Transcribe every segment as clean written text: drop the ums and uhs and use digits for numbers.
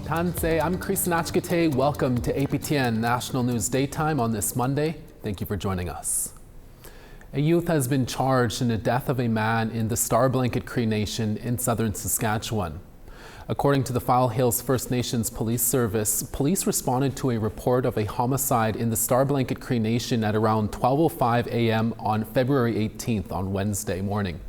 Tanse, I'm Cree Nation. Welcome to APTN National News Daytime on this Monday. Thank you for joining us. A youth has been charged in the death of a man in the Starblanket Cree Nation in southern Saskatchewan. According to the File Hills First Nations Police Service, police responded to a report of a homicide in the Starblanket Cree Nation at around 12:05 a.m. on February 18th on Wednesday morning.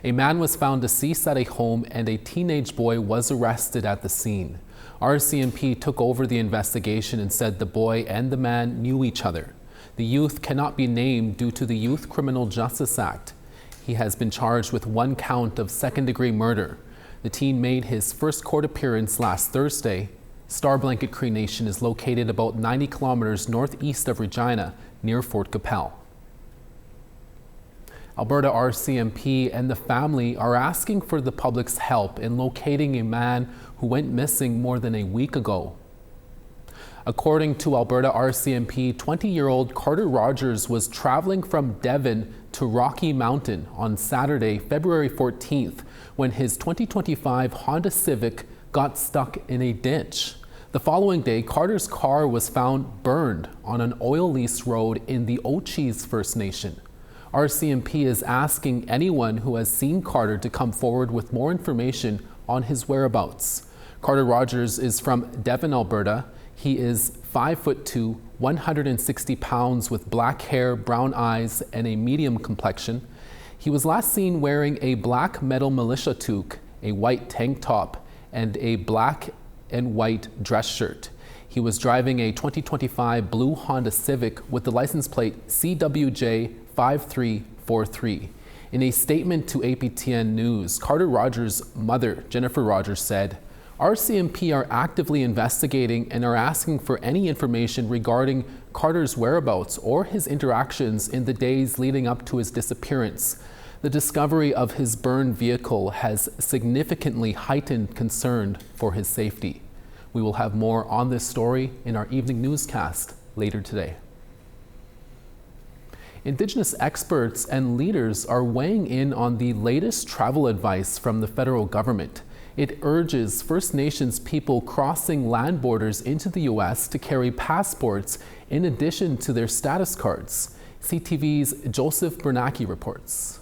A man was found deceased at a home and a teenage boy was arrested at the scene. RCMP took over the investigation and said the boy and the man knew each other. The youth cannot be named due to the Youth Criminal Justice Act. He has been charged with 1 count of second-degree murder. The teen made his first court appearance last Thursday. Starblanket Cree Nation is located about 90 kilometers northeast of Regina, near Fort Capel. Alberta RCMP and the family are asking for the public's help in locating a man who went missing more than a week ago. According to Alberta RCMP, 20-year-old Carter Rogers was traveling from Devon to Rocky Mountain on Saturday, February 14th, when his 2025 Honda Civic got stuck in a ditch. The following day, Carter's car was found burned on an oil lease road in the Ochis First Nation. RCMP is asking anyone who has seen Carter to come forward with more information on his whereabouts. Carter Rogers is from Devon, Alberta. He is 5'2", 160 pounds with black hair, brown eyes, and a medium complexion. He was last seen wearing a black metal militia toque, a white tank top, and a black and white dress shirt. He was driving a 2025 blue Honda Civic with the license plate CWJ 5343. In a statement to APTN News, Carter Rogers' mother, Jennifer Rogers, said, RCMP are actively investigating and are asking for any information regarding Carter's whereabouts or his interactions in the days leading up to his disappearance. The discovery of his burned vehicle has significantly heightened concern for his safety. We will have more on this story in our evening newscast later today. Indigenous experts and leaders are weighing in on the latest travel advice from the federal government. It urges First Nations people crossing land borders into the U.S. to carry passports in addition to their status cards. CTV's Joseph Bernacki reports.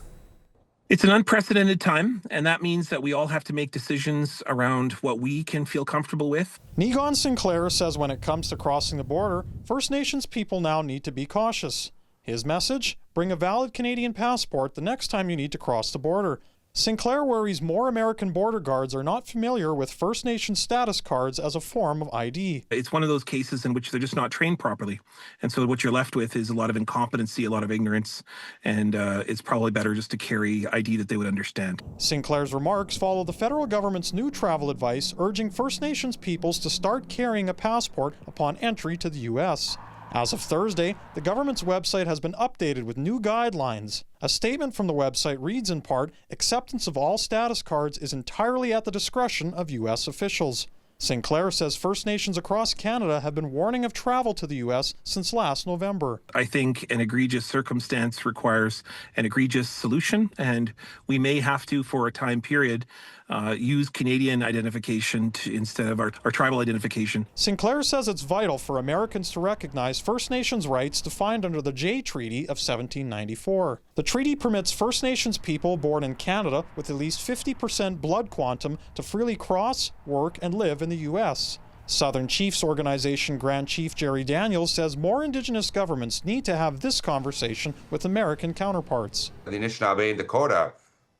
It's an unprecedented time, and that means that we all have to make decisions around what we can feel comfortable with. Negon Sinclair says when it comes to crossing the border, First Nations people now need to be cautious. His message? Bring a valid Canadian passport the next time you need to cross the border. Sinclair worries more American border guards are not familiar with First Nation status cards as a form of ID. It's one of those cases in which they're just not trained properly. And so what you're left with is a lot of incompetency, a lot of ignorance, and it's probably better just to carry ID that they would understand. Sinclair's remarks follow the federal government's new travel advice urging First Nations peoples to start carrying a passport upon entry to the U.S. As of Thursday, the government's website has been updated with new guidelines. A statement from the website reads in part, acceptance of all status cards is entirely at the discretion of U.S. officials. Sinclair says First Nations across Canada have been warning of travel to the U.S. since last November. I think an egregious circumstance requires an egregious solution, and we may have to, for a time period, use Canadian identification instead of our tribal identification. Sinclair says it's vital for Americans to recognize First Nations rights defined under the Jay Treaty of 1794. The treaty permits First Nations people born in Canada with at least 50% blood quantum to freely cross, work, and live in the U.S. Southern Chiefs Organization Grand Chief Jerry Daniels says more Indigenous governments need to have this conversation with American counterparts. The Anishinaabe and Dakota,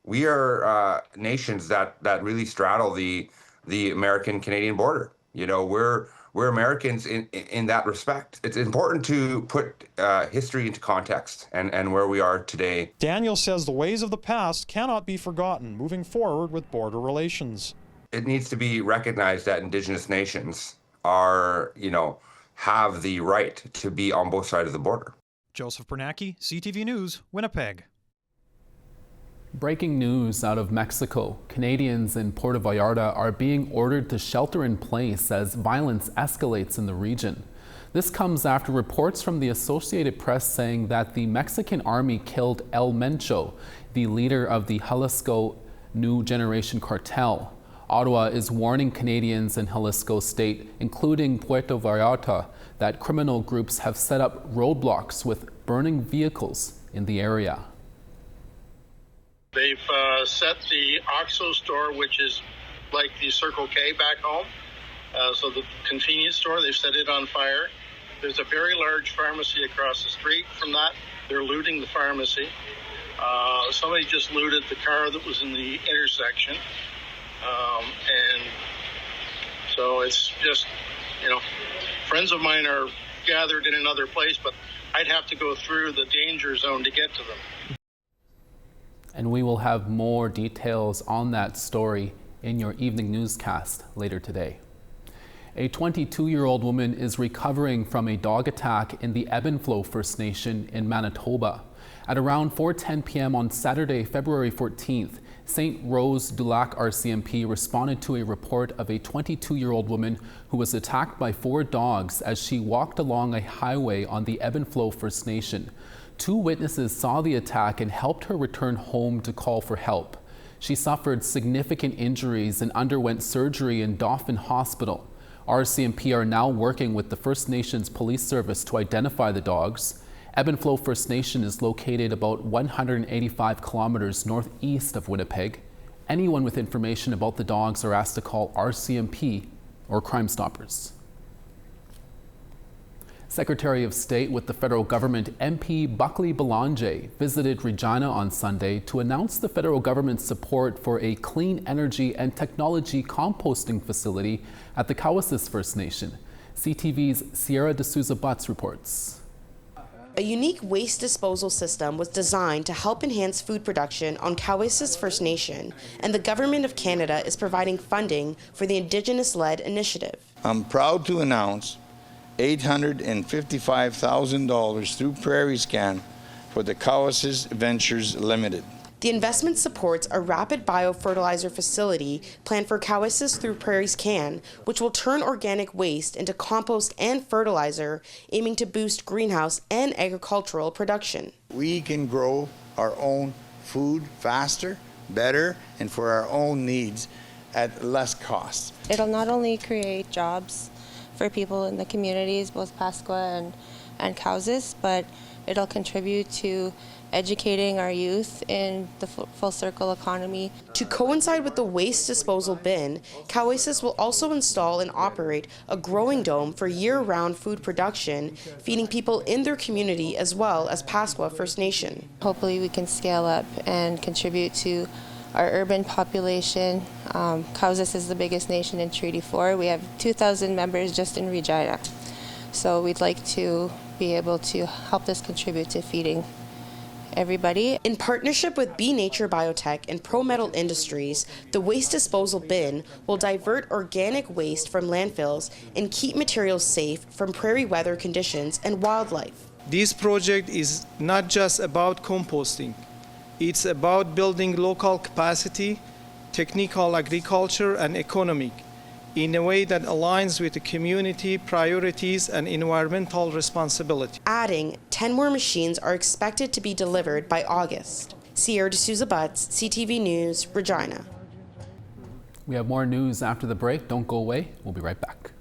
we are nations that really straddle the American-Canadian border. You know, we're Americans in that respect. It's important to put history into context and where we are today. Daniel says the ways of the past cannot be forgotten moving forward with border relations. It needs to be recognized that Indigenous nations are, have the right to be on both sides of the border. Joseph Bernacki, CTV News, Winnipeg. Breaking news out of Mexico. Canadians in Puerto Vallarta are being ordered to shelter in place as violence escalates in the region. This comes after reports from the Associated Press saying that the Mexican army killed El Mencho, the leader of the Jalisco New Generation cartel. Ottawa is warning Canadians in Jalisco State, including Puerto Vallarta, that criminal groups have set up roadblocks with burning vehicles in the area. They've set the OXXO store, which is like the Circle K back home. So the convenience store, they've set it on fire. There's a very large pharmacy across the street from that. They're looting the pharmacy. Somebody just looted the car that was in the intersection. And so it's just, friends of mine are gathered in another place, but I'd have to go through the danger zone to get to them. And we will have more details on that story in your evening newscast later today. A 22-year-old woman is recovering from a dog attack in the Ebb and Flow First Nation in Manitoba. At around 4:10 p.m. on Saturday, February 14th, St. Rose du Lac RCMP responded to a report of a 22-year-old woman who was attacked by 4 dogs as she walked along a highway on the Ebb and Flow First Nation. 2 witnesses saw the attack and helped her return home to call for help. She suffered significant injuries and underwent surgery in Dauphin Hospital. RCMP are now working with the First Nations Police Service to identify the dogs. Ebb and Flow First Nation is located about 185 kilometers northeast of Winnipeg. Anyone with information about the dogs are asked to call RCMP or Crime Stoppers. Secretary of State with the federal government MP Buckley Belanger visited Regina on Sunday to announce the federal government's support for a clean energy and technology composting facility at the Cowessess First Nation. CTV's Sierra D'Souza Butts reports. A unique waste disposal system was designed to help enhance food production on Cowessess First Nation, and the Government of Canada is providing funding for the Indigenous-led initiative. I'm proud to announce $855,000 through Prairie Scan for the Cowessess Ventures Limited. The investment supports a rapid biofertilizer facility planned for Cowessess through Prairie Scan, which will turn organic waste into compost and fertilizer, aiming to boost greenhouse and agricultural production. We can grow our own food faster, better, and for our own needs at less cost. It'll not only create jobs for people in the communities, both Pasqua and Cowessess, but it'll contribute to educating our youth in the full circle economy. To coincide with the waste disposal bin, Cowessess will also install and operate a growing dome for year-round food production, feeding people in their community as well as Pasqua First Nation. Hopefully we can scale up and contribute to our urban population. Cowessess is the biggest nation in Treaty 4. We have 2,000 members just in Regina. So we'd like to be able to help this contribute to feeding everybody. In partnership with B Nature Biotech and Pro Metal Industries, the waste disposal bin will divert organic waste from landfills and keep materials safe from prairie weather conditions and wildlife. This project is not just about composting. It's about building local capacity, technical agriculture, and economic in a way that aligns with the community priorities and environmental responsibility. Adding 10 more machines are expected to be delivered by August. Sierra D'Souza Butts, CTV News, Regina. We have more news after the break. Don't go away. We'll be right back.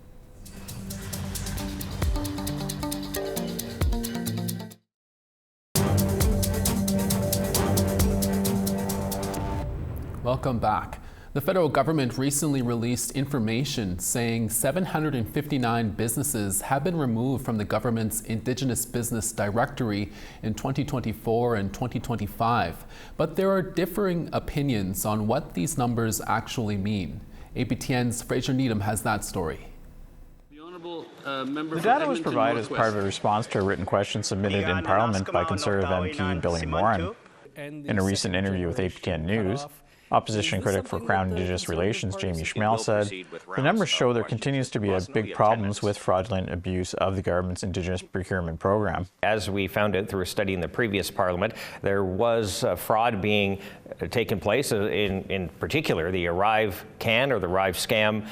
Welcome back. The federal government recently released information saying 759 businesses have been removed from the government's Indigenous Business Directory in 2024 and 2025. But there are differing opinions on what these numbers actually mean. APTN's Fraser Needham has that story. The data was provided as part of a response to a written question submitted in Parliament by Conservative MP Billy Moran. In a recent interview with APTN News, opposition critic for Crown Indigenous Relations Jamie Schmale said, the numbers show there continues to be big problems with fraudulent abuse of the government's Indigenous procurement program. As we found out through a study in the previous Parliament, there was fraud being taken place, in particular the Arrive Can or the Arrive Scam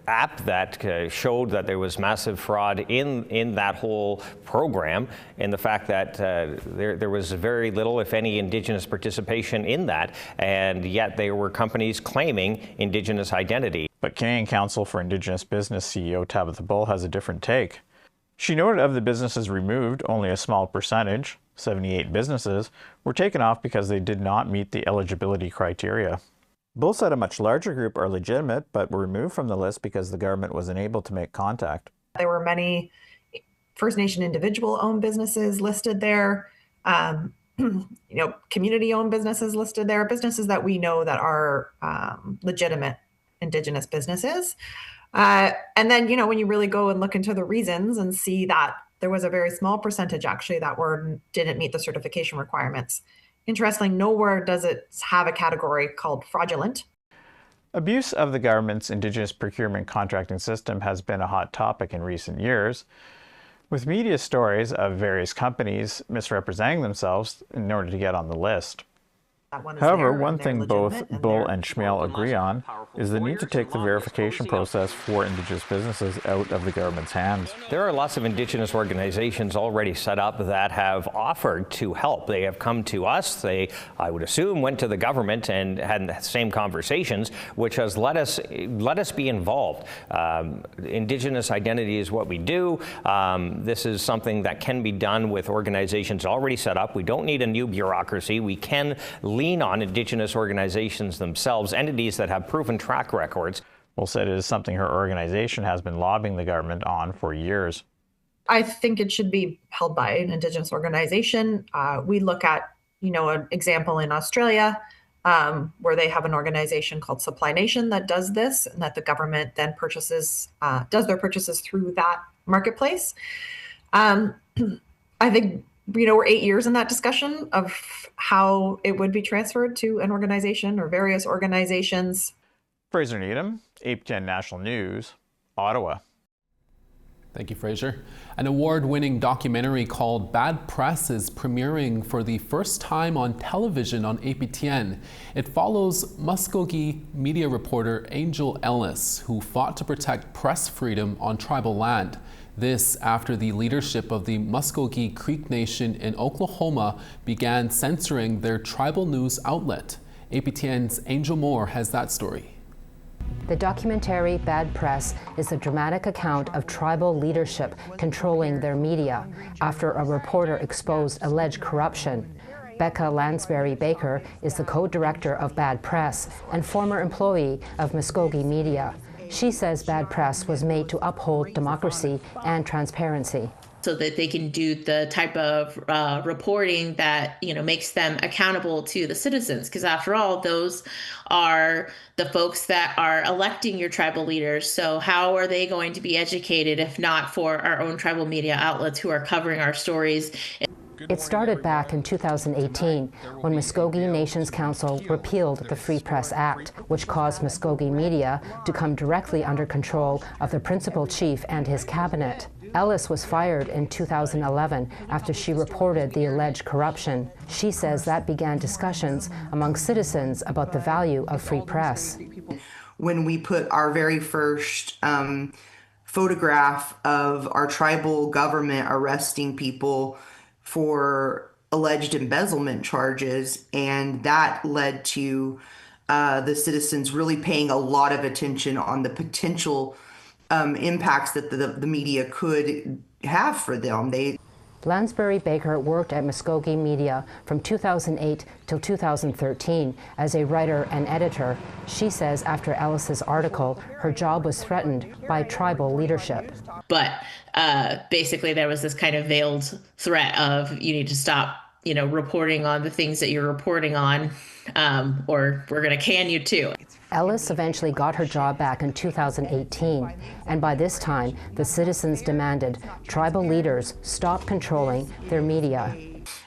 app that showed that there was massive fraud in that whole program, and the fact that there was very little, if any, Indigenous participation in that, and yet there were companies claiming Indigenous identity. But Canadian Council for Indigenous Business CEO Tabitha Bull has a different take. She noted of the businesses removed, only a small percentage, 78 businesses, were taken off because they did not meet the eligibility criteria. Bull said a much larger group are legitimate, but were removed from the list because the government was unable to make contact. There were many First Nation individual-owned businesses listed there, community-owned businesses listed there, businesses that we know that are legitimate Indigenous businesses. And then, when you really go and look into the reasons and see that there was a very small percentage actually that didn't meet the certification requirements. Interestingly, nowhere does it have a category called fraudulent. Abuse of the government's Indigenous procurement contracting system has been a hot topic in recent years, with media stories of various companies misrepresenting themselves in order to get on the list. However, one thing both Bull and Schmale agree on is the need to take the verification process for Indigenous businesses out of the government's hands. There are lots of Indigenous organizations already set up that have offered to help. They have come to us. They, I would assume, went to the government and had the same conversations, which has let us be involved. Indigenous identity is what we do. This is something that can be done with organizations already set up. We don't need a new bureaucracy. We can lean on Indigenous organizations themselves, entities that have proven track records. Bull said it is something her organization has been lobbying the government on for years. I think it should be held by an Indigenous organization. We look at, an example in Australia where they have an organization called Supply Nation that does this, and that the government then does their purchases through that marketplace. I think we're 8 years in that discussion of how it would be transferred to an organization or various organizations. Fraser Needham, APTN National News, Ottawa. Thank you, Fraser. An award-winning documentary called Bad Press is premiering for the first time on television on APTN. It follows Muskogee media reporter Angel Ellis, who fought to protect press freedom on tribal land. This after the leadership of the Muskogee Cree Nation in Oklahoma began censoring their tribal news outlet. APTN's Angel Moore has that story. The documentary Bad Press is a dramatic account of tribal leadership controlling their media after a reporter exposed alleged corruption. Becca Lansbury Baker is the co-director of Bad Press and former employee of Muskogee Media. She says Bad Press was made to uphold democracy and transparency, so that they can do the type of reporting that makes them accountable to the citizens. Because after all, those are the folks that are electing your tribal leaders. So how are they going to be educated if not for our own tribal media outlets who are covering our stories? It started back in 2018 when Muskogee Nations Council repealed the Free Press Act, which caused Muskogee Media to come directly under control of the principal chief and his cabinet. Ellis was fired in 2011 after she reported the alleged corruption. She says that began discussions among citizens about the value of free press. When we put our very first photograph of our tribal government arresting people for alleged embezzlement charges, and that led to the citizens really paying a lot of attention on the potential impacts that the media could have for them. Lansbury Baker worked at Muskogee Media from 2008 till 2013 as a writer and editor. She says after Ellis's article, her job was threatened by tribal leadership. But basically there was this kind of veiled threat of you need to stop, reporting on the things that you're reporting on, or we're going to can you too. Ellis eventually got her job back in 2018, and by this time, the citizens demanded tribal leaders stop controlling their media.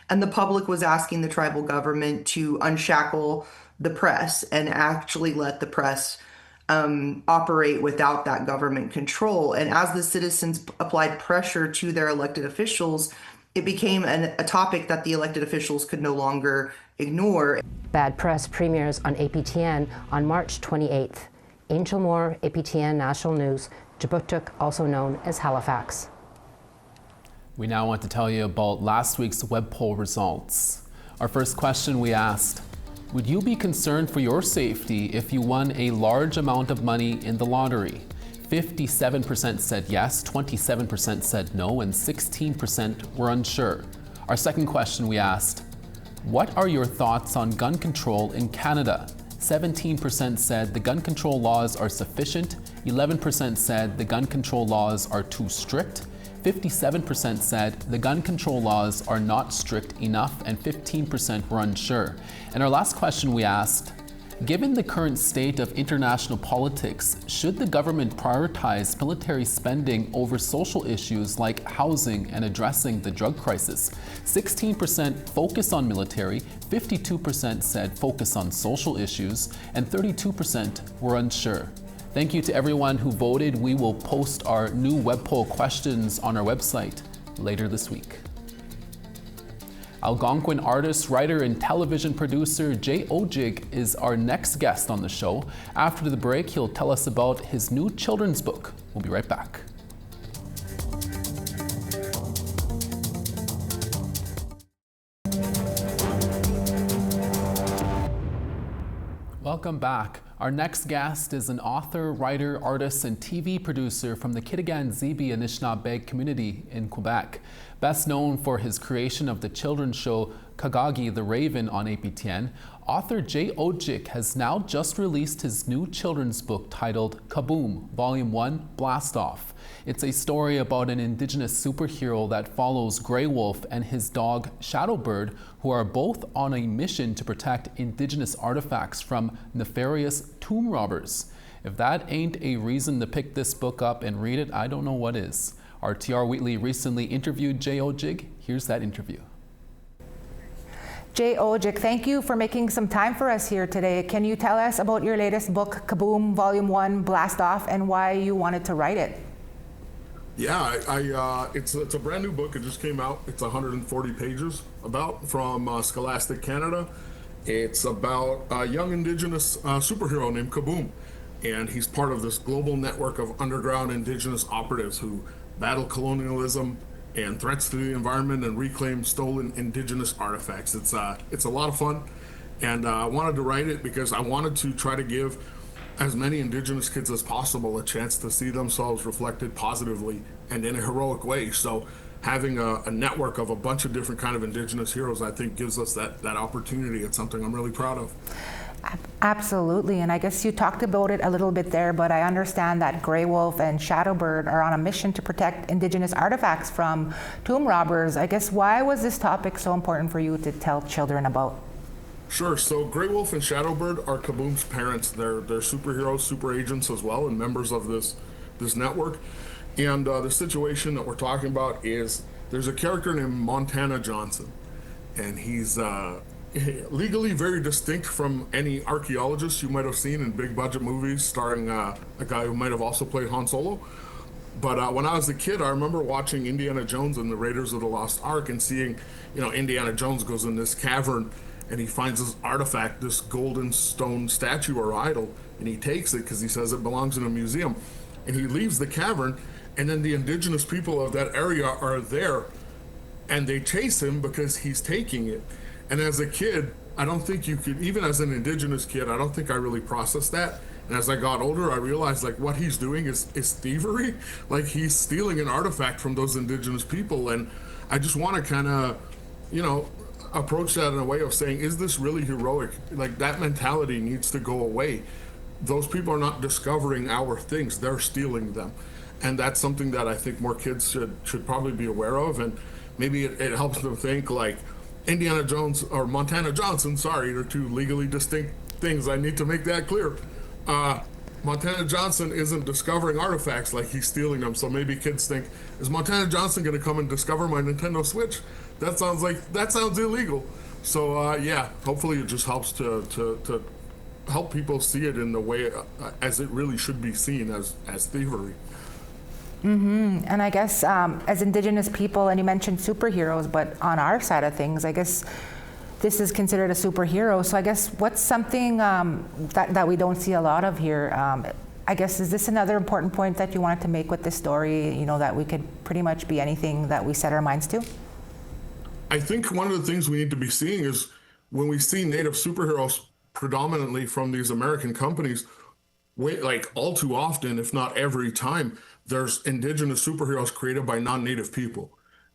And the public was asking the tribal government to unshackle the press and actually let the press operate without that government control. And as the citizens applied pressure to their elected officials, it became a topic that the elected officials could no longer ignore. Bad Press premieres on APTN on March 28th. Angel Moore, APTN National News, Jabutuk, also known as Halifax. We now want to tell you about last week's web poll results. Our first question we asked, would you be concerned for your safety if you won a large amount of money in the lottery? 57% said yes, 27% said no, and 16% were unsure. Our second question we asked, what are your thoughts on gun control in Canada? 17% said the gun control laws are sufficient, 11% said the gun control laws are too strict, 57% said the gun control laws are not strict enough, and 15% were unsure. And our last question we asked, given the current state of international politics, should the government prioritize military spending over social issues like housing and addressing the drug crisis? 16% focus on military, 52% said focus on social issues, and 32% were unsure. Thank you to everyone who voted. We will post our new web poll questions on our website later this week. Algonquin artist, writer, and television producer Jay Ojig is our next guest on the show. After the break, he'll tell us about his new children's book. We'll be right back. Welcome back. Our next guest is an author, writer, artist, and TV producer from the Kitigan-Zibi Anishinaabe community in Quebec. Best known for his creation of the children's show Kagagi the Raven on APTN, author Jay Ojig has now just released his new children's book titled Kaboom, Volume 1, Blast Off. It's a story about an Indigenous superhero that follows Grey Wolf and his dog Shadowbird, who are both on a mission to protect Indigenous artifacts from nefarious tomb robbers. If that ain't a reason to pick this book up and read it, I don't know what is. Our TR Wheatley recently interviewed Jay Ojig. Here's that interview. Jay Ojig, thank you for making some time for us here today. Can you tell us about your latest book, Kaboom, Volume 1, Blast Off, and why you wanted to write it? Yeah, it's a brand new book. It just came out. It's 140 pages from Scholastic Canada. It's about a young Indigenous superhero named Kaboom. And he's part of this global network of underground Indigenous operatives who battle colonialism and threats to the environment and reclaim stolen Indigenous artifacts. It's a lot of fun, and I wanted to write it because I wanted to try to give as many Indigenous kids as possible a chance to see themselves reflected positively and in a heroic way. So having a network of a bunch of different kind of Indigenous heroes, I think, gives us that opportunity. It's something I'm really proud of. Absolutely, and I guess you talked about it a little bit there, but I understand that Grey Wolf and Shadowbird are on a mission to protect Indigenous artifacts from tomb robbers. I guess why was this topic so important for you to tell children about? Sure, so Grey Wolf and Shadowbird are Kaboom's parents. They're superheroes, super agents as well, and members of this network. And the situation that we're talking about is there's a character named Montana Johnson, and he's legally very distinct from any archaeologist you might have seen in big budget movies starring a guy who might have also played Han Solo. But when I was a kid, I remember watching Indiana Jones and the Raiders of the Lost Ark and seeing, Indiana Jones goes in this cavern and he finds this artifact, this golden stone statue or idol, and he takes it because he says it belongs in a museum. And he leaves the cavern, and then the Indigenous people of that area are there, and they chase him because he's taking it. And as a kid, I don't think you could, even as an Indigenous kid, I don't think I really processed that. And as I got older, I realized what he's doing is thievery. Like, he's stealing an artifact from those Indigenous people. And I just want to kind of, approach that in a way of saying, is this really heroic? Like, that mentality needs to go away. Those people are not discovering our things, they're stealing them. And that's something that I think more kids should probably be aware of. And maybe it helps them think like, Indiana Jones or Montana Johnson, sorry, they're two legally distinct things. I need to make that clear. Montana Johnson isn't discovering artifacts, like he's stealing them. So maybe kids think, is Montana Johnson going to come and discover my Nintendo Switch? That sounds illegal. So yeah, hopefully it just helps to help people see it in the way as it really should be seen, as thievery. Mm-hmm. And I guess as Indigenous people, and you mentioned superheroes, but on our side of things, I guess this is considered a superhero. So I guess what's something that we don't see a lot of here? I guess, is this another important point that you wanted to make with this story, you know, that we could pretty much be anything that we set our minds to? I think one of the things we need to be seeing is when we see Native superheroes predominantly from these American companies, like all too often, if not every time, there's Indigenous superheroes created by non-Native people.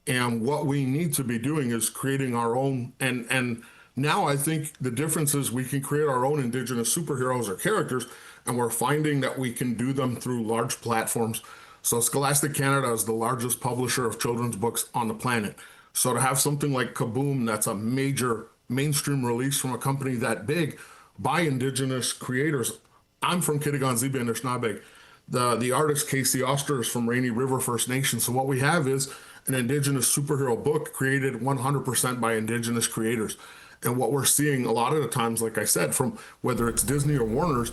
And what we need to be doing is creating our own, and now I think the difference is we can create our own Indigenous superheroes or characters, and we're finding that we can do them through large platforms. So Scholastic Canada is the largest publisher of children's books on the planet. So to have something like Kaboom, that's a major mainstream release from a company that big by Indigenous creators. I'm from Kitigan-Zibi and Anishinaabe. The artist Casey Oster is from Rainy River First Nation. So what we have is an Indigenous superhero book created 100% by Indigenous creators. And what we're seeing a lot of the times, like I said, from whether it's Disney or Warner's,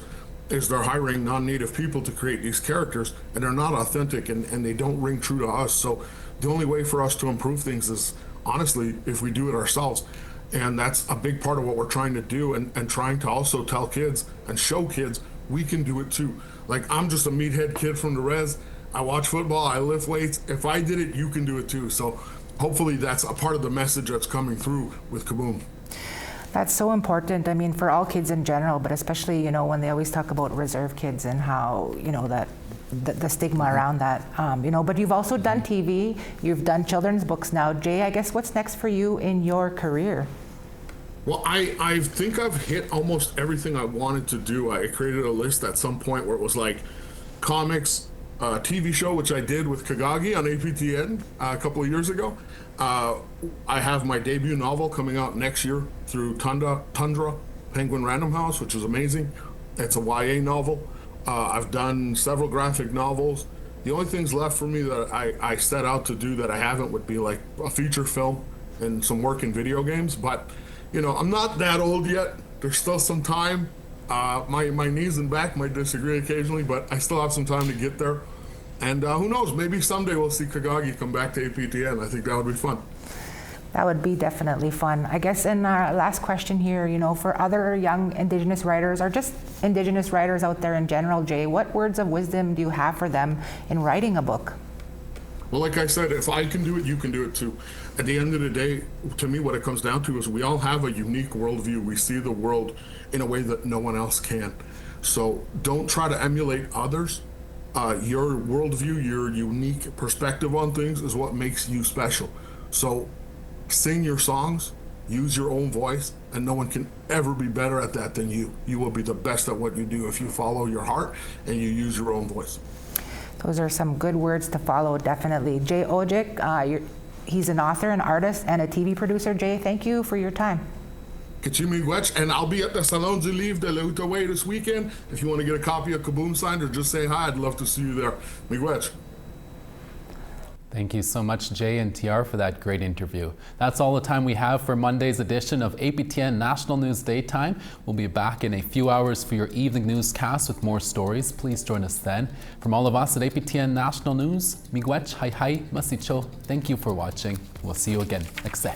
is they're hiring non-Native people to create these characters, and they're not authentic, and they don't ring true to us. So the only way for us to improve things is, honestly, if we do it ourselves. And that's a big part of what we're trying to do, and trying to also tell kids and show kids we can do it too. Like, I'm just a meathead kid from the res. I watch football, I lift weights. If I did it, you can do it too. So hopefully that's a part of the message that's coming through with Kaboom. That's so important. I mean, for all kids in general, but especially, you know, when they always talk about reserve kids and how, you know, that the stigma around that, you know, but you've also done TV, you've done children's books now. Jay, I guess what's next for you in your career? Well, I think I've hit almost everything I wanted to do. I created a list at some point where it was like comics, TV show, which I did with Kagagi on APTN a couple of years ago. I have my debut novel coming out next year through Tundra Penguin Random House, which is amazing. It's a YA novel. I've done several graphic novels. The only things left for me that I set out to do that I haven't would be like a feature film and some work in video games. But, you know, I'm not that old yet. There's still some time. My knees and back might disagree occasionally, but I still have some time to get there. And who knows, maybe someday we'll see Kagagi come back to APTN. I think that would be fun. That would be definitely fun. I guess in our last question here, you know, for other young Indigenous writers or just Indigenous writers out there in general, Jay, what words of wisdom do you have for them in writing a book? Well, like I said, if I can do it, you can do it too. At the end of the day, to me, what it comes down to is we all have a unique worldview. We see the world in a way that no one else can. So don't try to emulate others. Your worldview, your unique perspective on things is what makes you special. So sing your songs, use your own voice, and no one can ever be better at that than you. You will be the best at what you do if you follow your heart and you use your own voice. Those are some good words to follow, definitely. Jay Ojik, he's an author, an artist, and a TV producer. Jay, thank you for your time. And I'll be at the Salon du Livre de l'Outaouais this weekend. If you want to get a copy of Kaboom signed or just say hi, I'd love to see you there. Miigwech. Thank you so much, Jay and TR, for that great interview. That's all the time we have for Monday's edition of APTN National News Daytime. We'll be back in a few hours for your evening newscast with more stories. Please join us then. From all of us at APTN National News, miigwech, hai hai, masicho. Thank you for watching. We'll see you again next day.